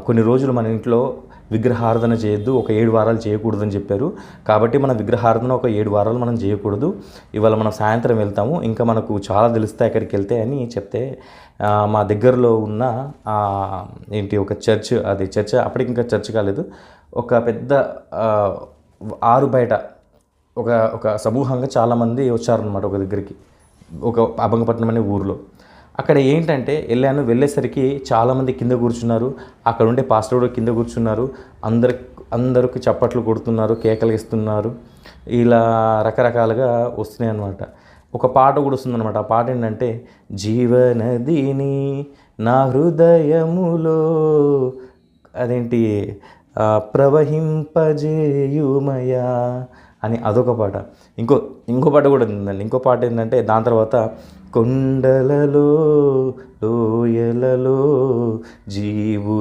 కొన్ని రోజులు మన ఇంట్లో విగ్రహారాధన చేయొద్దు, ఒక 7 వారాలు చేయకూడదని చెప్పారు. కాబట్టి మన విగ్రహారాధన ఒక 7 వారాలు మనం చేయకూడదు. ఇవాళ మనం సాయంత్రం వెళ్తాము, ఇంకా మనకు చాలా తెలుస్తాయి అక్కడికి వెళ్తే అని చెప్తే, మా దగ్గరలో ఉన్న ఒక చర్చ్, అది చర్చ్ అప్పటికి ఇంకా చర్చ్ కాలేదు, ఒక పెద్ద ఆరు బయట ఒక ఒక సమూహంగా చాలామంది వచ్చారనమాట ఒక దగ్గరికి, ఒక అభంగపట్నం అనే ఊరిలో. అక్కడ ఏంటంటే వెళ్ళేసరికి చాలామంది కింద కూర్చున్నారు. అక్కడ ఉండే పాస్టర్ కూడా కింద కూర్చున్నారు. అందరికి చప్పట్లు కొడుతున్నారు, కేకలు ఇస్తున్నారు. ఇలా రకరకాలుగా వస్తున్నాయి అన్నమాట. ఒక పాట కూడా వస్తుందన్నమాట. ఆ పాట ఏంటంటే, జీవనదిని నా హృదయములో ప్రవహింపజేయుమయా అని అదొక పాట. ఇంకో పాట కూడా ఉందండి. ఇంకో పాట ఏంటంటే, దాని తర్వాత కొండలలో లోయలలో జీవు